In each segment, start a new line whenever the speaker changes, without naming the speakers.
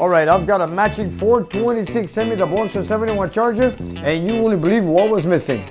Alright, I've got a matching 426 Hemi that belongs to a 71 Charger, and you wouldn't believe what was missing.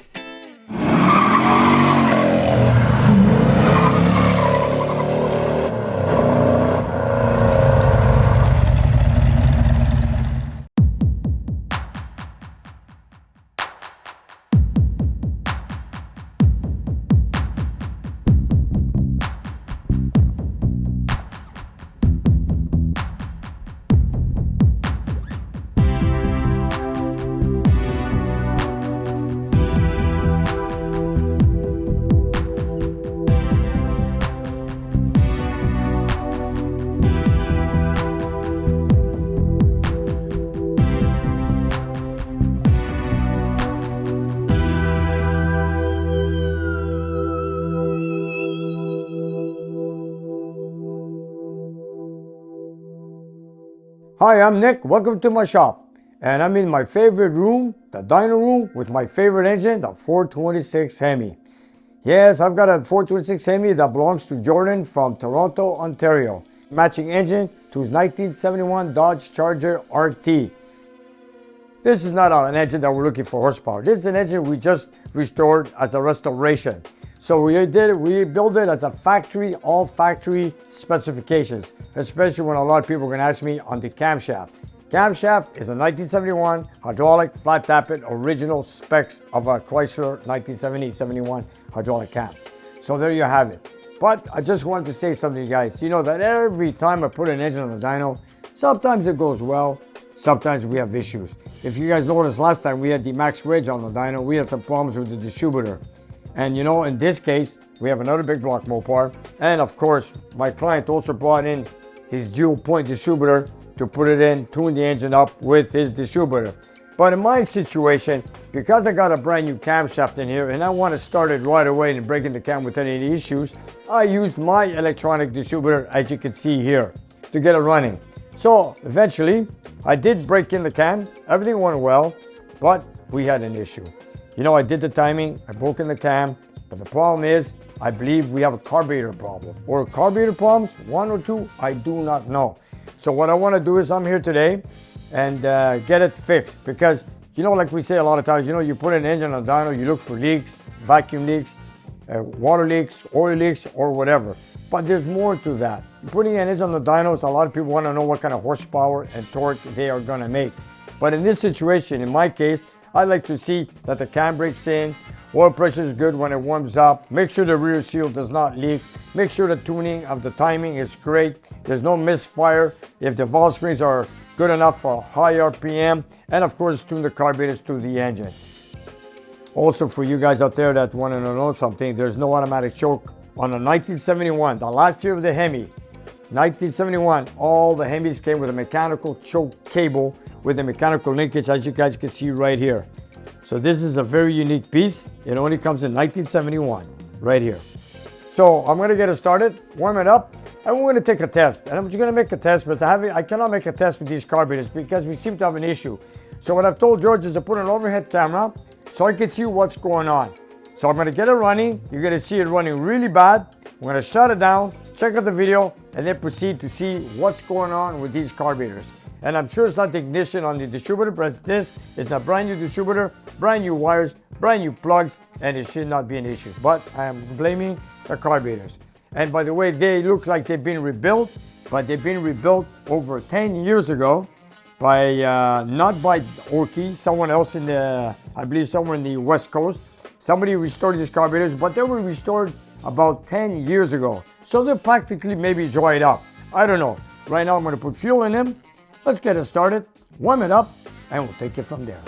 Hi, I'm Nick. Welcome to my shop. And I'm in my favorite room, the dyno room, with my favorite engine, the 426 Hemi. Yes, I've got a 426 Hemi that belongs to Jordan from Toronto, Ontario. Matching engine to his 1971 Dodge Charger RT. This is not an engine that we're looking for horsepower. This is an engine we just restored as a restoration. So we built it as a factory, all factory specifications, especially when a lot of people are going to ask me on the camshaft. Camshaft is a 1971 hydraulic flat tappet, original specs of a Chrysler 1970-71 hydraulic cam. So there you have it. But I just wanted to say something to you guys. You know that every time I put an engine on the dyno, sometimes it goes well, sometimes we have issues. If you guys noticed last time we had the max wedge on the dyno, we had some problems with the distributor. And you know, in this case, we have another big block Mopar. And of course, my client also brought in his dual point distributor to put it in, tune the engine up with his distributor. But in my situation, because I got a brand new camshaft in here and I want to start it right away and breaking the cam with any issues, I used my electronic distributor, as you can see here, to get it running. So eventually, I did break in the cam. Everything went well, but we had an issue. You know, I did the timing, I broke in the cam, but the problem is, I believe we have a carburetor problem. Or carburetor problems, one or two, I do not know. So what I want to do is I'm here today and get it fixed. Because, you know, like we say a lot of times, you know, you put an engine on a dyno, you look for leaks, vacuum leaks, water leaks, oil leaks, or whatever. But there's more to that. Putting an engine on the dynos, a lot of people want to know what kind of horsepower and torque they are going to make. But in this situation, in my case, I like to see that the cam breaks in, oil pressure is good when it warms up, make sure the rear seal does not leak, make sure the tuning of the timing is great, there's no misfire, if the valve springs are good enough for high RPM, and of course tune the carburetors to the engine. Also for you guys out there that want to know something, there's no automatic choke on a 1971, the last year of the Hemi. 1971, all the Hemis came with a mechanical choke cable with a mechanical linkage, as you guys can see right here. So this is a very unique piece. It only comes in 1971, right here. So I'm gonna get it started, warm it up, and we're gonna take a test. And I'm just gonna make a test, but I cannot make a test with these carburetors because we seem to have an issue. So what I've told George is to put an overhead camera so I can see what's going on. So I'm gonna get it running. You're gonna see it running really bad. I'm gonna shut it down, check out the video, and then proceed to see what's going on with these carburetors. And I'm sure it's not the ignition on the distributor, but this is a brand new distributor, brand new wires, brand new plugs, and it should not be an issue. But I am blaming the carburetors. And by the way, they look like they've been rebuilt, but they've been rebuilt over 10 years ago by, not by Orky, someone else in the, I believe somewhere in the West Coast. Somebody restored these carburetors, but they were restored about 10 years ago. So they're practically maybe dried up. I don't know. Right now I'm gonna put fuel in them. Let's get it started, warm it up, and we'll take it from there.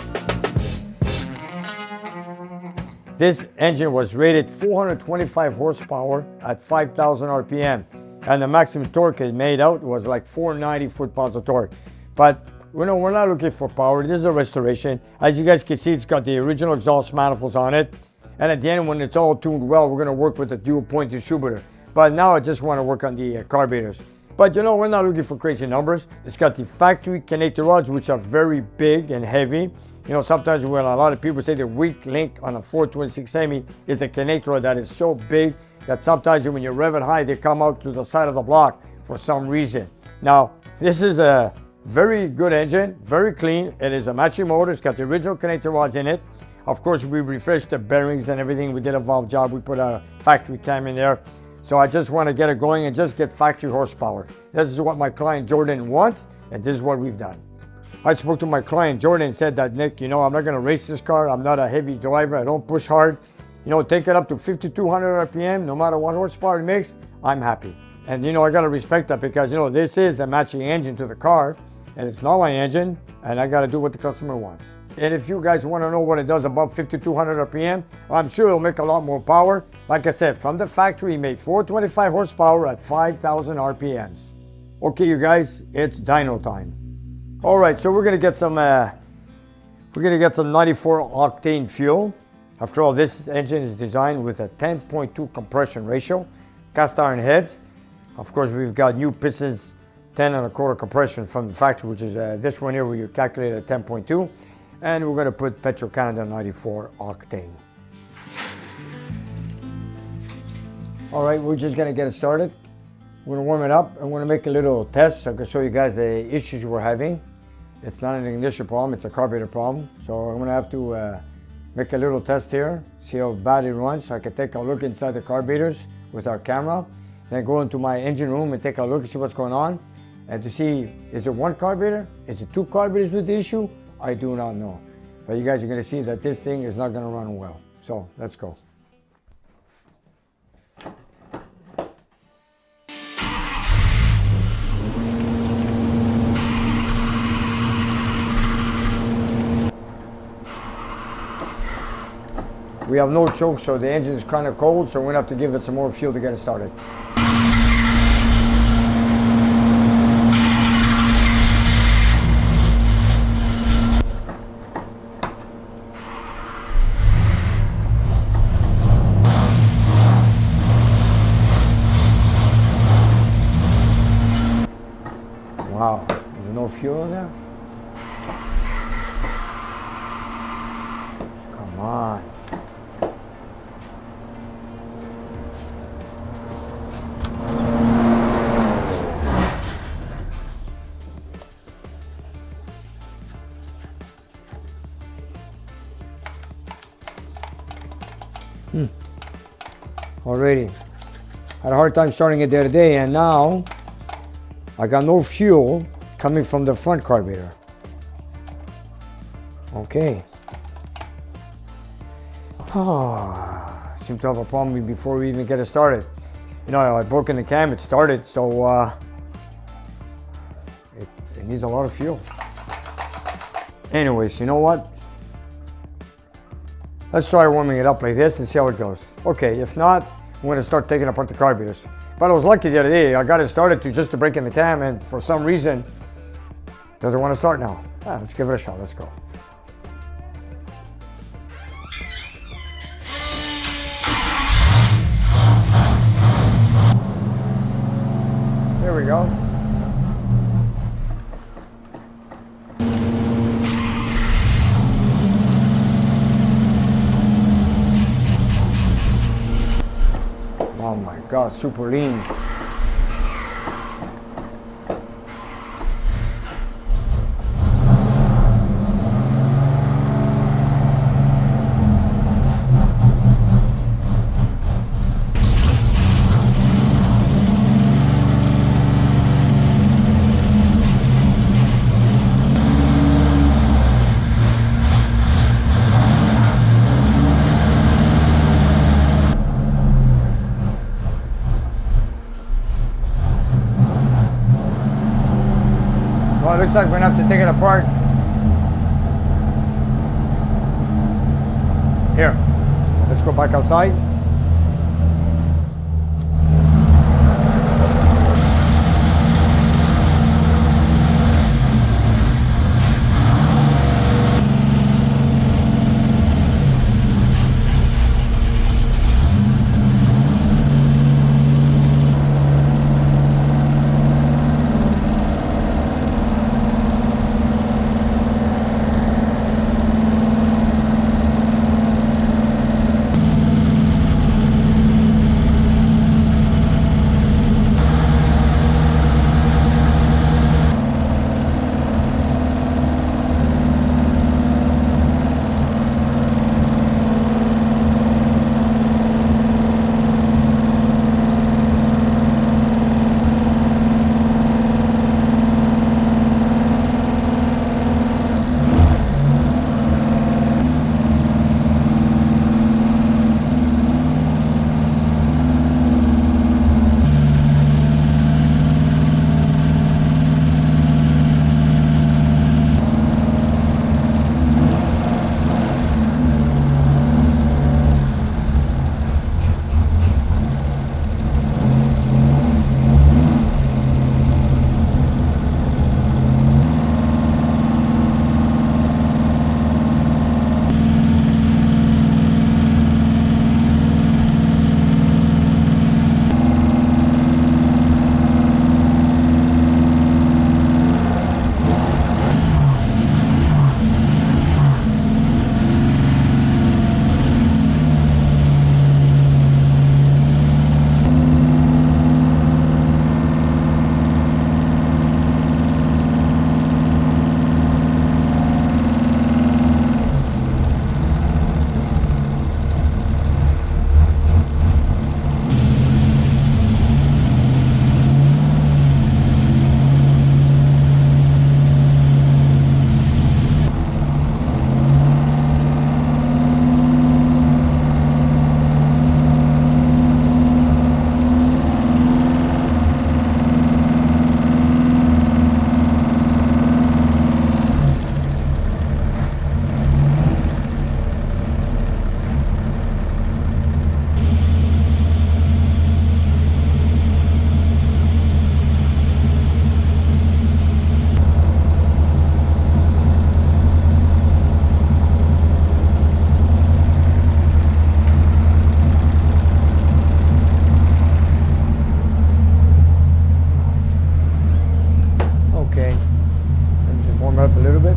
This engine was rated 425 horsepower at 5,000 RPM, and the maximum torque it made out was like 490 foot-pounds of torque. But you know, we're not looking for power. This is a restoration. As you guys can see, it's got the original exhaust manifolds on it. And at the end, when it's all tuned well, we're gonna work with the dual point distributor. But now I just wanna work on the carburetors. But you know, we're not looking for crazy numbers. It's got the factory connector rods, which are very big and heavy. You know, sometimes when a lot of people say the weak link on a 426 Hemi is the connector rod that is so big that sometimes when you rev it high, they come out to the side of the block for some reason. Now, this is a Very good engine, very clean. It is a matching motor. It's got the original connector rods in it. Of course, we refreshed the bearings and everything. We did a valve job. We put a factory cam in there. So I just want to get it going and just get factory horsepower. This is what my client Jordan wants, and this is what we've done. I spoke to my client Jordan and said that, Nick, I'm not going to race this car. I'm not a heavy driver. I don't push hard. Take it up to 5,200 RPM, no matter what horsepower it makes, I'm happy. And I got to respect that because, this is a matching engine to the car, and it's not my engine, and I got to do what the customer wants. And if you guys want to know what it does above 5,200 RPM, I'm sure it'll make a lot more power. Like I said, from the factory, it made 425 horsepower at 5,000 RPMs. Okay, you guys, it's dyno time. All right, so we're gonna get some 94 octane fuel. After all, this engine is designed with a 10.2 compression ratio, cast iron heads. Of course, we've got new pistons, 10.25 compression from the factory, which is this one here where you calculate at 10.2. And we're gonna put Petro-Canada 94 octane. All right, we're just gonna get it started. We're gonna warm it up. I'm gonna make a little test so I can show you guys the issues we're having. It's not an ignition problem, it's a carburetor problem. So I'm gonna have to make a little test here, see how bad it runs, so I can take a look inside the carburetors with our camera. Then go into my engine room and take a look and see what's going on. And to see, is it one carburetor? Is it two carburetors with the issue? I do not know. But you guys are gonna see that this thing is not gonna run well. So let's go. We have no choke, so the engine is kind of cold, so we're gonna have to give it some more fuel to get it started. Wow, there's no fuel in there? Come on. Already had a hard time starting it the other day, and now I got no fuel coming from the front carburetor. Okay. Seem to have a problem before we even get it started. I broke in the cam, it started, so it needs a lot of fuel. Anyways, you know what? Let's try warming it up like this and see how it goes. Okay, if not, I'm gonna start taking apart the carburetors. But I was lucky the other day. I got it started just to break in the cam, and for some reason, it doesn't want to start now. Let's give it a shot, let's go. There we go. Oh my God, super lean. Well, it looks like we're gonna have to take it apart. Here, let's go back outside. warm it up a little bit.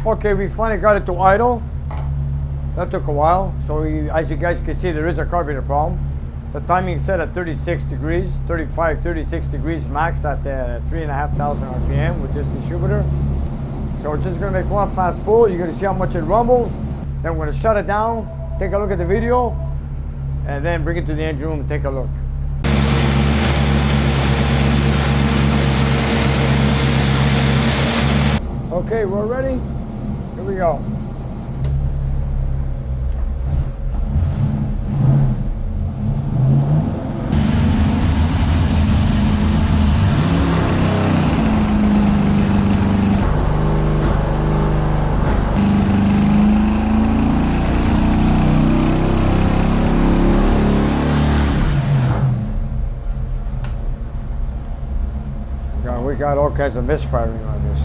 Okay, we finally got it to idle. That took a while. So as you guys can see, there is a carburetor problem. The timing is set at 36 degrees, 35, 36 degrees max at 3,500 RPM with this distributor. So we're just gonna make one fast pull. You're gonna see how much it rumbles. Then we're gonna shut it down, take a look at the video, and then bring it to the engine room and take a look. Okay, we're ready. Here we go. We got all kinds of misfiring on this.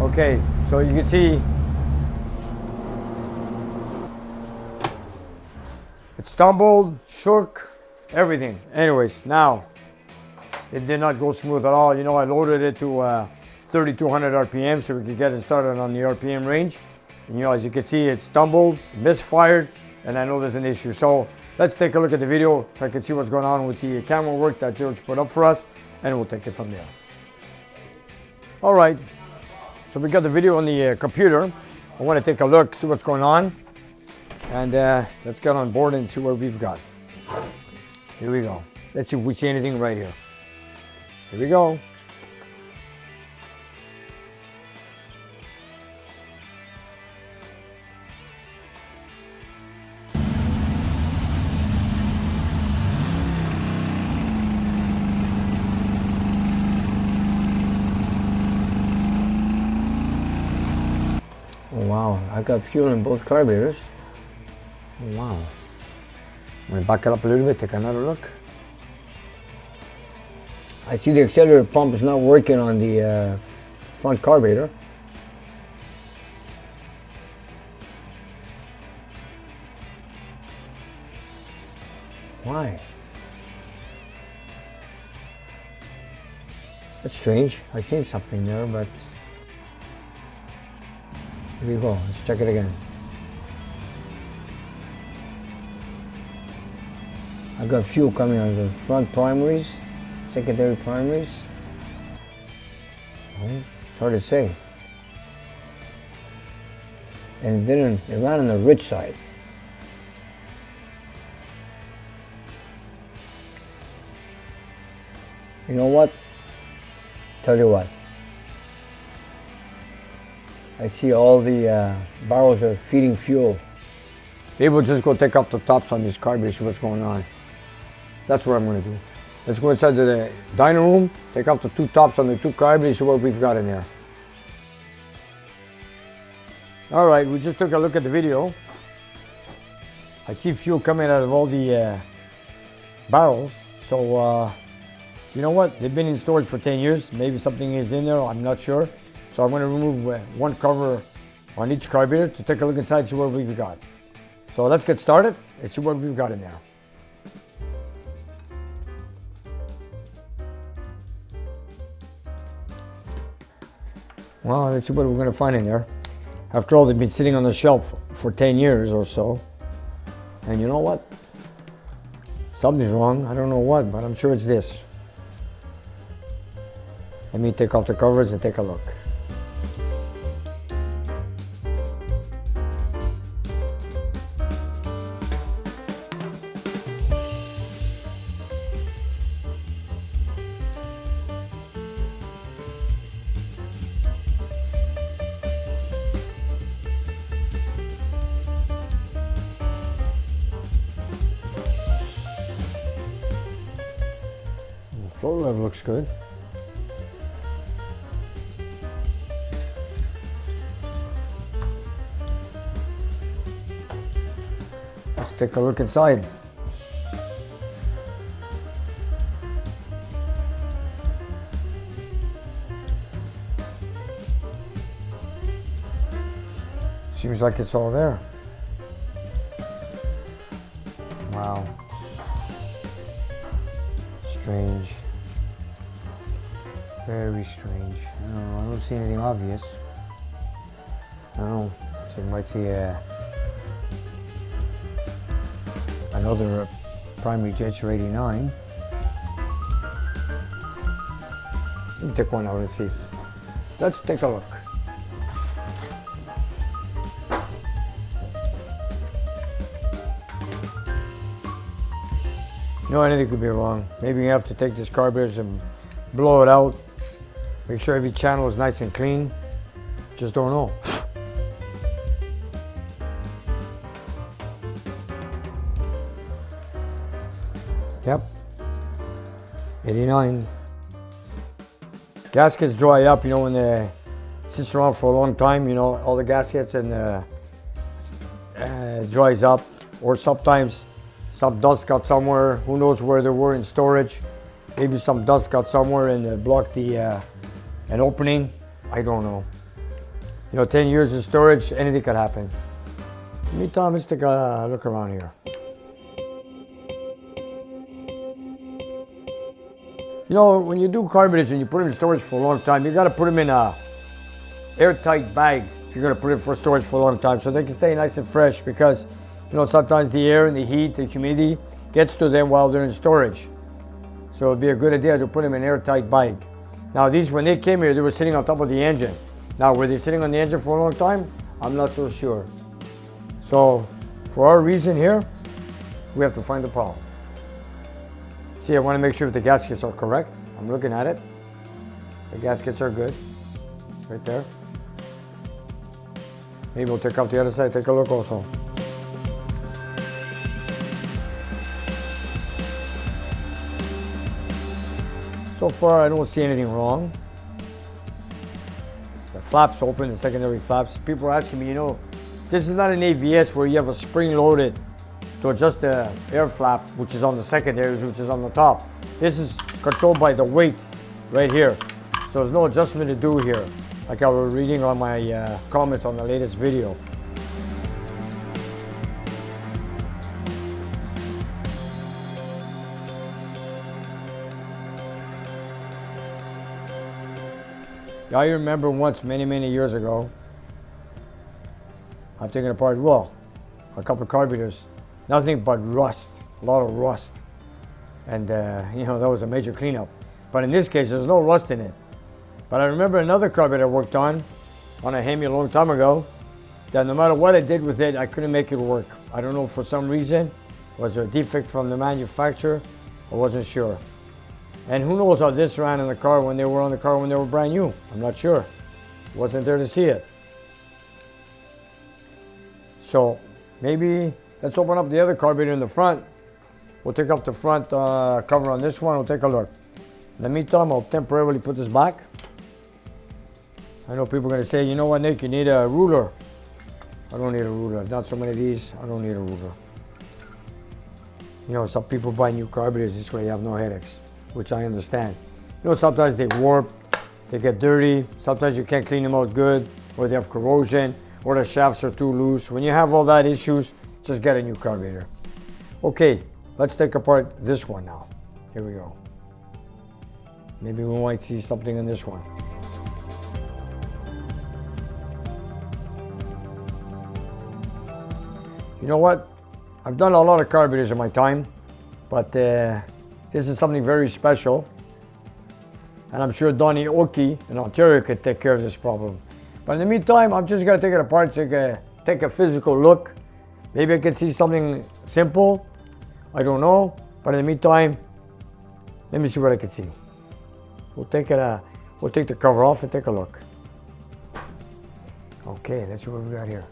Okay, so you can see it stumbled, shook, everything. Anyways, now it did not go smooth at all. You know, I loaded it to 3,200 RPM so we could get it started on the RPM range. And, you know, as you can see, it stumbled, misfired, and I know there's an issue. So let's take a look at the video so I can see what's going on with the camera work that George put up for us, and we'll take it from there. All right. So we got the video on the computer. I want to take a look, see what's going on. And let's get on board and see what we've got. Here we go. Let's see if we see anything right here. Here we go. Oh, wow, I got fuel in both carburetors. Oh, wow. I'm going to back it up a little bit, take another look. I see the accelerator pump is not working on the front carburetor. Why? That's strange. I seen something there, but here we go. Let's check it again. I got fuel coming on the front primaries, secondary primaries. Oh, it's hard to say. And it ran on the rich side. You know what? Tell you what. I see all the barrels are feeding fuel. Maybe we'll just go take off the tops on this carburetor, see what's going on. That's what I'm going to do. Let's go inside to the dyno room, take off the two tops on the two carburetors, see what we've got in there. All right, we just took a look at the video. I see fuel coming out of all the barrels. So you know what? They've been in storage for 10 years. Maybe something is in there, I'm not sure. So I'm gonna remove one cover on each carburetor to take a look inside, see what we've got. So let's get started and see what we've got in there. Well, let's see what we're gonna find in there. After all, they've been sitting on the shelf for 10 years or so. And you know what? Something's wrong. I don't know what, but I'm sure it's this. Let me take off the covers and take a look. The flow level looks good. Let's take a look inside. Seems like it's all there. Wow. Strange. Very strange. I don't see anything obvious. I don't know. So you might see another primary gesture 89. Let me take one out and see. Let's take a look. You know, anything could be wrong. Maybe you have to take this carburetor and blow it out. Make sure every channel is nice and clean. Just don't know. Yep. 89. Gaskets dry up, you know, when it sits around for a long time, you know, all the gaskets and dries up. Or sometimes some dust got somewhere. Who knows where they were in storage. Maybe some dust got somewhere and blocked the an opening. I don't know. You know, 10 years in storage, anything could happen. Meantime, let's take a look around here. You know, when you do carburetors and you put them in storage for a long time, you got to put them in a airtight bag if you're going to put it for storage for a long time so they can stay nice and fresh, because, you know, sometimes the air and the heat, the humidity gets to them while they're in storage. So it'd be a good idea to put them in an airtight bag. Now these, when they came here, they were sitting on top of the engine. Now, were they sitting on the engine for a long time? I'm not so sure. So, for our reason here, we have to find the problem. See, I want to make sure that the gaskets are correct. I'm looking at it. The gaskets are good. Right there. Maybe we'll take off the other side, take a look also. So far, I don't see anything wrong. The flaps open, the secondary flaps. People are asking me, you know, this is not an AVS where you have a spring loaded to adjust the air flap, which is on the secondaries, which is on the top. This is controlled by the weights right here. So there's no adjustment to do here, like I was reading on my comments on the latest video. I remember once, many years ago, I've taken apart, well, a couple of carburetors, nothing but rust, a lot of rust. And you know, that was a major cleanup. But in this case, there's no rust in it. But I remember another carburetor I worked on a Hemi a long time ago, that no matter what I did with it, I couldn't make it work. I don't know, for some reason, was there a defect from the manufacturer? I wasn't sure. And who knows how this ran in the car when they were on the car when they were brand new. I'm not sure. Wasn't there to see it. So maybe let's open up the other carburetor in the front. We'll take off the front cover on this one. We'll take a look. In the meantime, I'll temporarily put this back. I know people are going to say, you know what, Nick, you need a ruler. I don't need a ruler. I've done so many of these. I don't need a ruler. You know, some people buy new carburetors. This way you have no headaches. which I understand. You know, sometimes they warp, they get dirty, sometimes you can't clean them out good, or they have corrosion, or the shafts are too loose. When you have all that issues, just get a new carburetor. Okay, let's take apart this one now. Here we go. Maybe we might see something in this one. You know what? I've done a lot of carburetors in my time, but this is something very special. And I'm sure Donnie Oki in Ontario could take care of this problem. But in the meantime, I'm just gonna take it apart, take a physical look. Maybe I can see something simple. I don't know. But in the meantime, let me see what I can see. We'll take the cover off and take a look. Okay, let's see what we got here.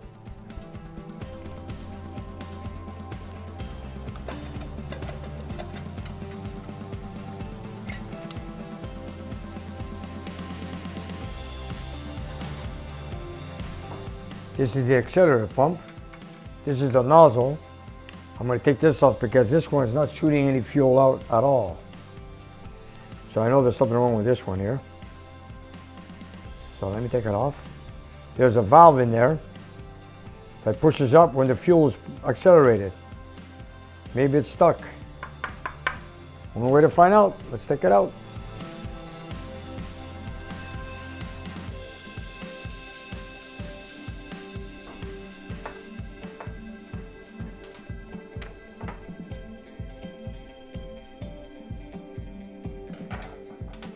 This is the accelerator pump. This is the nozzle. I'm going to take this off because this one is not shooting any fuel out at all. So I know there's something wrong with this one here. So let me take it off. There's a valve in there that pushes up when the fuel is accelerated. Maybe it's stuck. One way to find out. Let's take it out.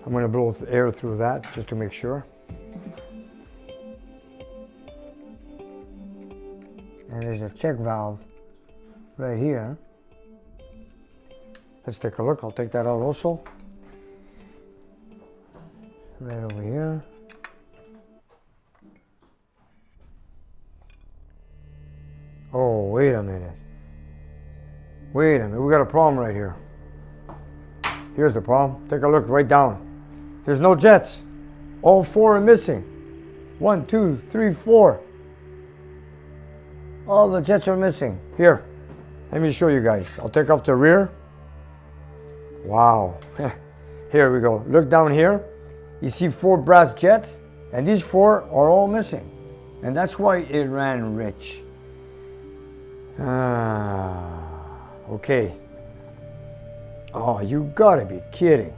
I'm going to blow air through that just to make sure. And there's a check valve right here. Let's take a look. I'll take that out also. Right over here. Oh, wait a minute. Wait a minute. We got a problem right here. Here's the problem. Take a look right down. There's no jets. All four are missing. 1, 2, 3, 4. All the jets are missing. Here, let me show you guys. I'll take off the rear. Wow. Here we go. Look down here. You see 4 brass jets, and these 4 are all missing. And that's why it ran rich. Okay. Oh, you gotta be kidding.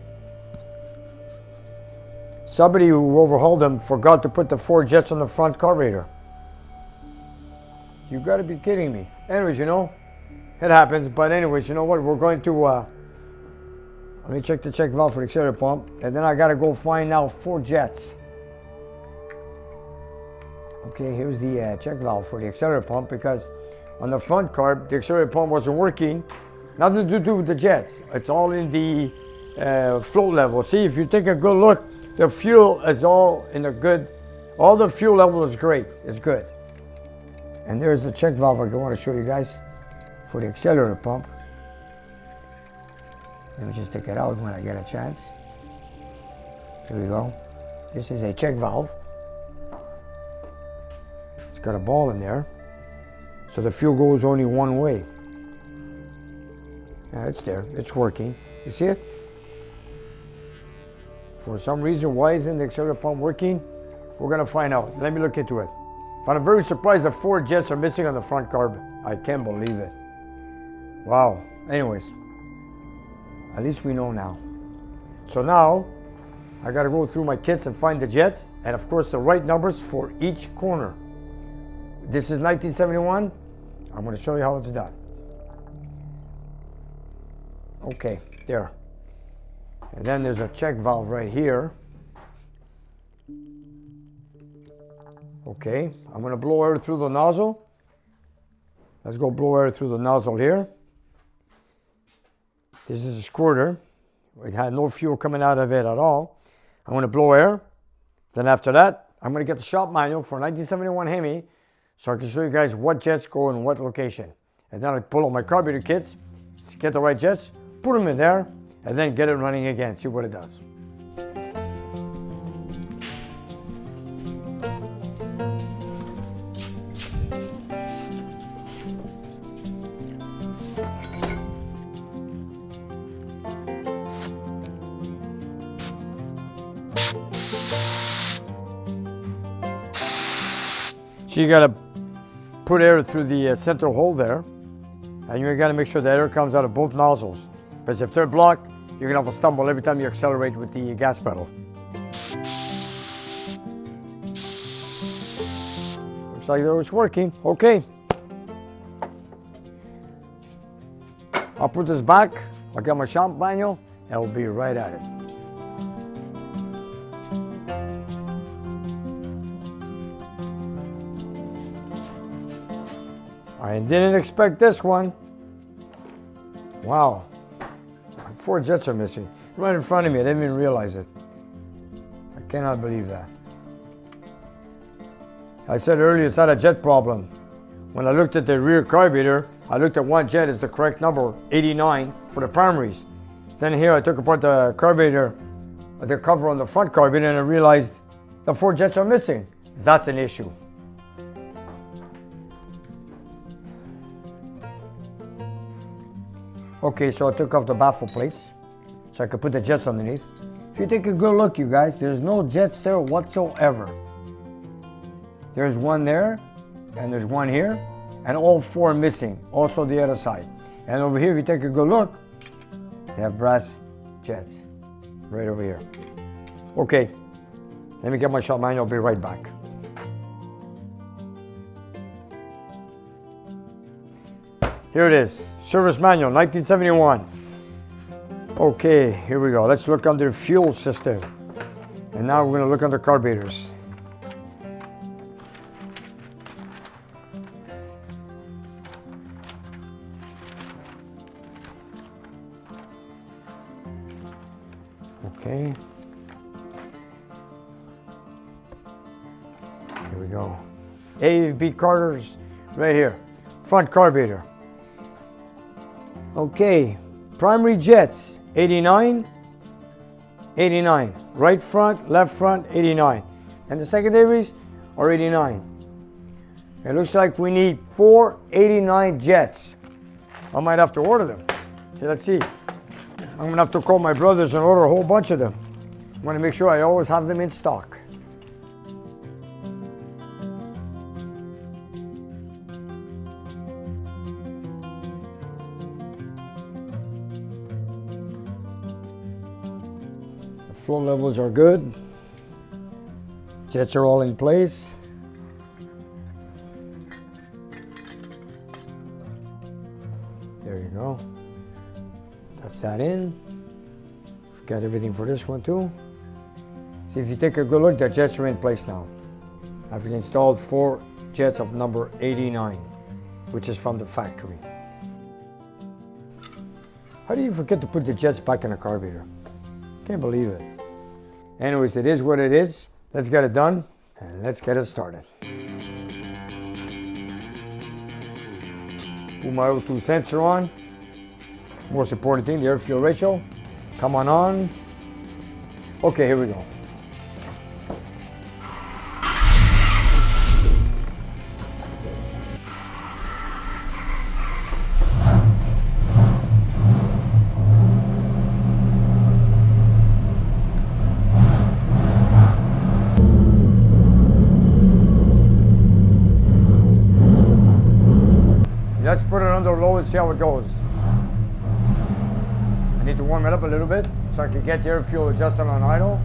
Somebody who overhauled them forgot to put the 4 jets on the front carburetor. You gotta be kidding me. Anyways, you know, it happens. But anyways, you know what? We're going to, let me check the check valve for the accelerator pump. And then I gotta go find now 4 jets. Okay, here's the check valve for the accelerator pump, because on the front carb, the accelerator pump wasn't working. Nothing to do with the jets. It's all in the float level. See, if you take a good look, the fuel is all in a good, all the fuel level is great. It's good. And there's the check valve I want to show you guys for the accelerator pump. Let me just take it out when I get a chance. Here we go. This is a check valve. It's got a ball in there. So the fuel goes only one way. Yeah, it's there. It's working. You see it? For some reason, why isn't the accelerator pump working? We're going to find out. Let me look into it. But I'm very surprised that 4 jets are missing on the front carb. I can't believe it. Wow. Anyways, at least we know now. So now, I got to go through my kits and find the jets. And of course, the right numbers for each corner. This is 1971. I'm going to show you how it's done. Okay, there. And then there's a check valve right here. Okay, I'm going to blow air through the nozzle. Let's go blow air through the nozzle here. This is a squirter. It had no fuel coming out of it at all. I'm going to blow air. Then after that, I'm going to get the shop manual for 1971 Hemi so I can show you guys what jets go in what location. And then I pull out my carburetor kits, get the right jets, put them in there, and then get it running again, see what it does. So you gotta put air through the center hole there, and you gotta make sure that air comes out of both nozzles. Because if they're blocked, you're gonna have a stumble every time you accelerate with the gas pedal. Looks like it's working. Okay. I'll put this back. I'll get my shop manual, and we'll be right at it. I didn't expect this one. Wow. 4 jets are missing. Right in front of me. I didn't even realize it. I cannot believe that. I said earlier it's not a jet problem. When I looked at the rear carburetor, I looked at one jet as the correct number, 89, for the primaries. Then here I took apart the carburetor, the cover on the front carburetor, and I realized the 4 jets are missing. That's an issue. Okay, so I took off the baffle plates so I could put the jets underneath. If you take a good look, you guys, there's no jets there whatsoever. There's one there, and there's one here, and all 4 missing, also the other side. And over here, if you take a good look, they have brass jets right over here. Okay, let me get my shop manual, I'll be right back. Here it is, service manual, 1971. Okay, here we go. Let's look under fuel system. And now we're gonna look under carburetors. Okay. Here we go. A, B carburetors, right here. Front carburetor. Okay, primary jets, 89, 89. Right front, left front, 89. And the secondaries are 89. It looks like we need 4 89 jets. I might have to order them. So let's see. I'm gonna have to call my brothers and order a whole bunch of them. I wanna make sure I always have them in stock. Flow levels are good. Jets are all in place. There you go. That's that in. We've got everything for this one too. See, if you take a good look, the jets are in place now. I've installed 4 jets of number 89, which is from the factory. How do you forget to put the jets back in the carburetor? Can't believe it. Anyways, it is what it is. Let's get it done and let's get it started. Put my O2 sensor on. Most important thing, the air fuel ratio. Come on. Okay, here we go. Let's put it under low and see how it goes. I need to warm it up a little bit so I can get the air fuel adjusted on idle.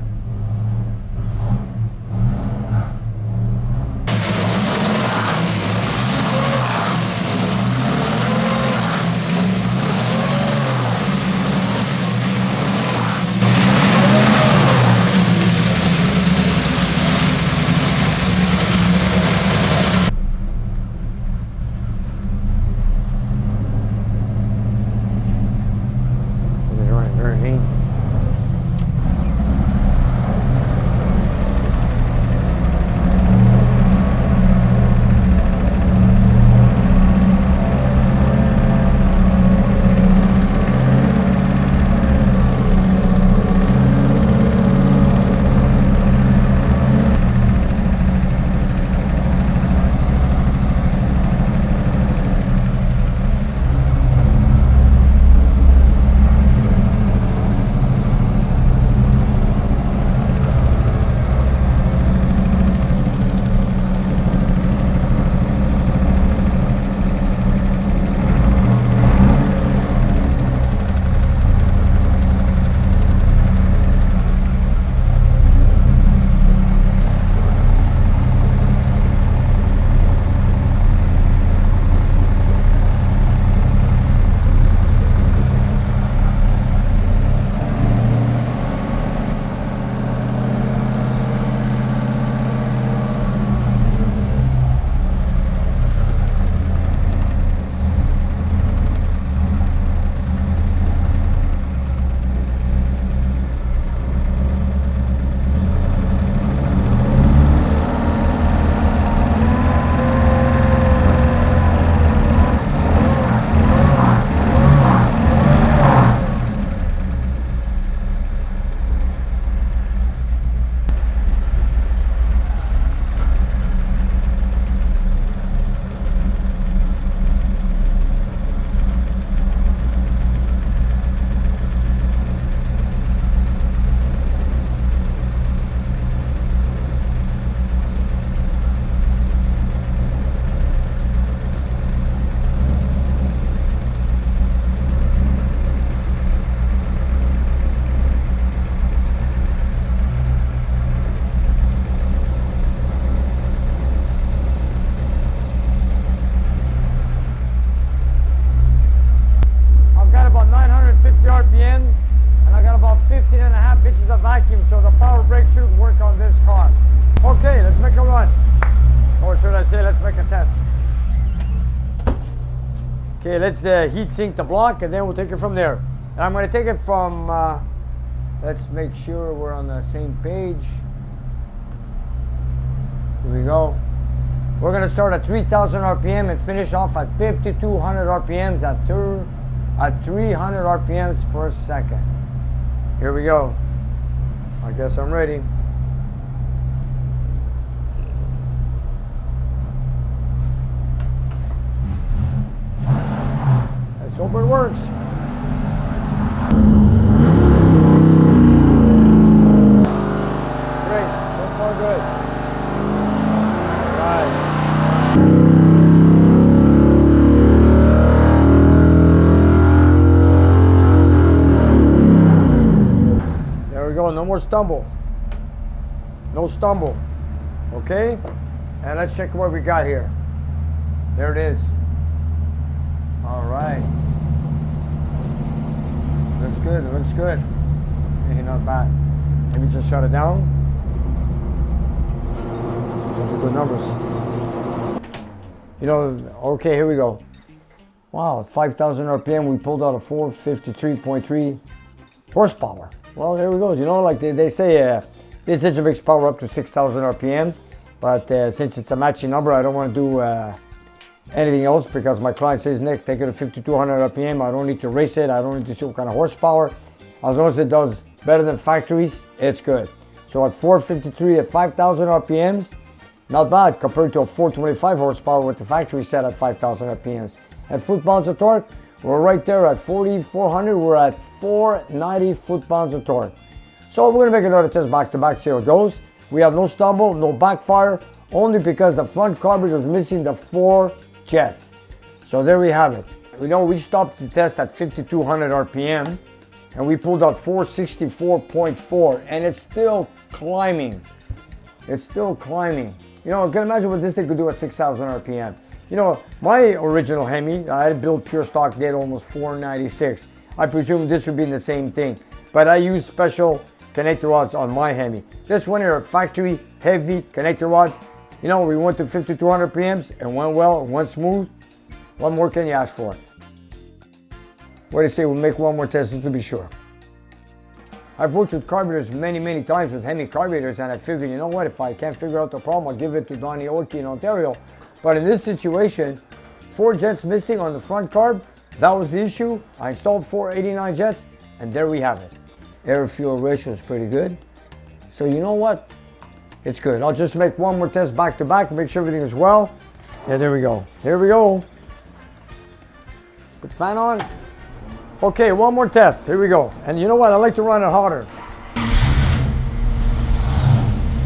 vacuum, so the power brake should work on this car. Okay, let's make a run. Or should I say, let's make a test. Okay, let's heat sink the block, and then we'll take it from there. And I'm going to take it from, let's make sure we're on the same page. Here we go. We're going to start at 3,000 RPM and finish off at 5,200 RPMs at 300 RPMs per second. Here we go. I guess I'm ready. Let's hope it works. Great, so far good. All right. There we go, no more stumble. No stumble. Okay? And let's check what we got here. There it is. All right. Looks good, looks good. Hey, not bad. Maybe just shut it down. Those are good numbers. You know, okay, here we go. Wow, 5,000 RPM, we pulled out a 453.3 horsepower. Well, there we go. You know, like they say, this engine makes power up to 6,000 RPM, but since it's a matching number, I don't want to do anything else because my client says, Nick, take it to 5,200 RPM. I don't need to race it. I don't need to see what kind of horsepower. As long as it does better than factories, it's good. So at 453 at 5,000 RPMs, not bad compared to a 425 horsepower with the factory set at 5,000 RPMs. At foot-pounds of torque, we're right there at 4,400. We're at 490 foot-pounds of torque. So we're going to make another test back-to-back, see how it goes. We have no stumble, no backfire, only because the front carburetor is missing the 4 jets. So there we have it. We know we stopped the test at 5,200 RPM and we pulled out 464.4 and it's still climbing. It's still climbing. You know, you can imagine what this thing could do at 6,000 RPM. You know, my original Hemi, I had built pure stock, did almost 496. I presume this would be the same thing, but I use special connector rods on my Hemi. This one here, factory heavy connector rods. You know, we went to 5,200 RPMs and went well, went smooth. What more can you ask for? What do you say, we'll make one more test just to be sure. I've worked with carburetors many times with Hemi carburetors, and I figured, you know what, if I can't figure out the problem, I'll give it to Donnie Orkey in Ontario. But in this situation, 4 jets missing on the front carb, that was the issue. I installed 489 jets, and there we have it. Air-fuel ratio is pretty good. So you know what? It's good. I'll just make one more test back to back, make sure everything is well. Yeah, there we go. Here we go. Put the fan on. Okay, one more test. Here we go. And you know what? I like to run it hotter. I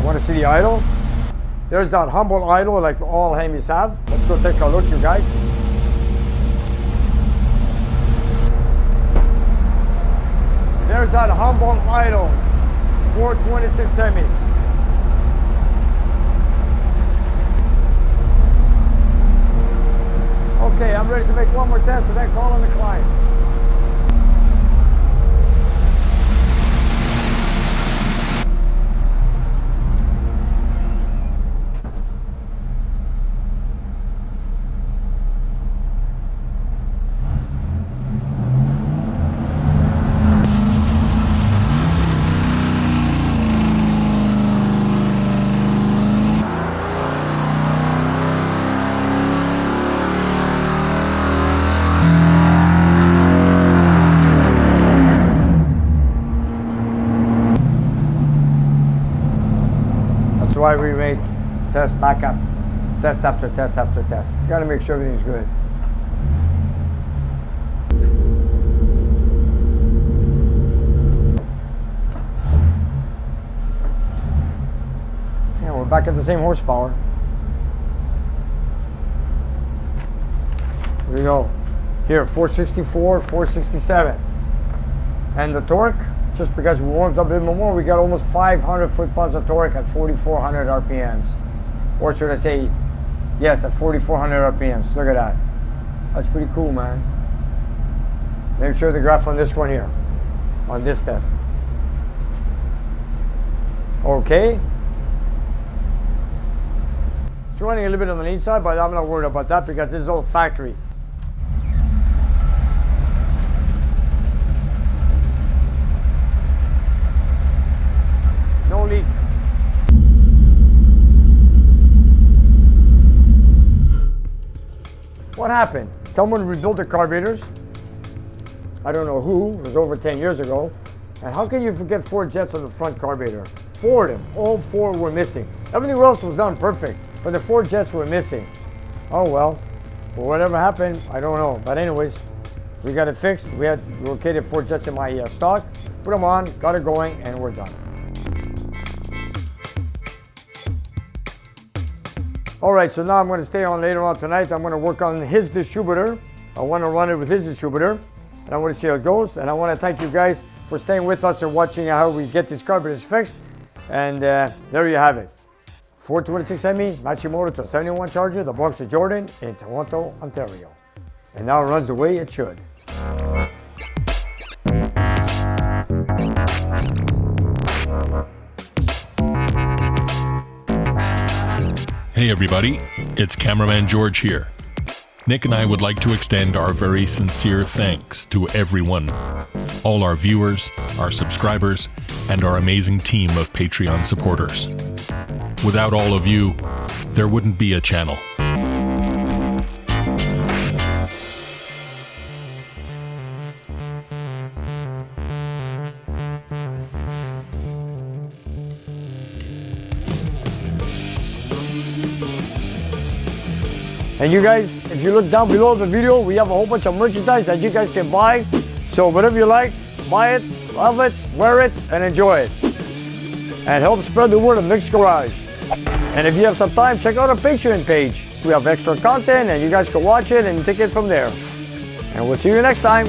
want to see the idle. There's that humble idle like all Hemis have. Let's go take a look, you guys. There's that humble idle. 426 Hemi. Okay, I'm ready to make one more test and then call on the client. That's why we make test after test after test. You gotta make sure everything's good. Yeah, we're back at the same horsepower. Here we go. Here, 464, 467. And the torque, just because we warmed up a bit more, we got almost 500 foot-pounds of torque at 4,400 RPMs. Or should I say, yes, at 4,400 RPMs. Look at that. That's pretty cool, man. Let me show you the graph on this one here, on this test. Okay. It's running a little bit on the inside, but I'm not worried about that because this is all factory. No leak. What happened? Someone rebuilt the carburetors. I don't know who. It was over 10 years ago. And how can you forget 4 jets on the front carburetor? 4 of them. All 4 were missing. Everything else was done perfect, but the 4 jets were missing. Oh well. For whatever happened, I don't know. But anyways, we got it fixed. We had located 4 jets in my stock. Put them on, got it going, and we're done. All right, so now I'm going to stay on later on tonight. I'm going to work on his distributor. I want to run it with his distributor, and I want to see how it goes. And I want to thank you guys for staying with us and watching how we get these carburetors fixed. And there you have it. 426 Hemi, matching motor to a 71 Charger that belongs to Jordan in Toronto, Ontario. And now it runs the way it should.
Hey everybody, it's Cameraman George here. Nick and I would like to extend our very sincere thanks to everyone, all our viewers, our subscribers, and our amazing team of Patreon supporters. Without all of you, there wouldn't be a channel.
And you guys, if you look down below the video, we have a whole bunch of merchandise that you guys can buy. So whatever you like, buy it, love it, wear it, and enjoy it. And help spread the word of Nick's Garage. And if you have some time, check out our Patreon page. We have extra content and you guys can watch it and take it from there. And we'll see you next time.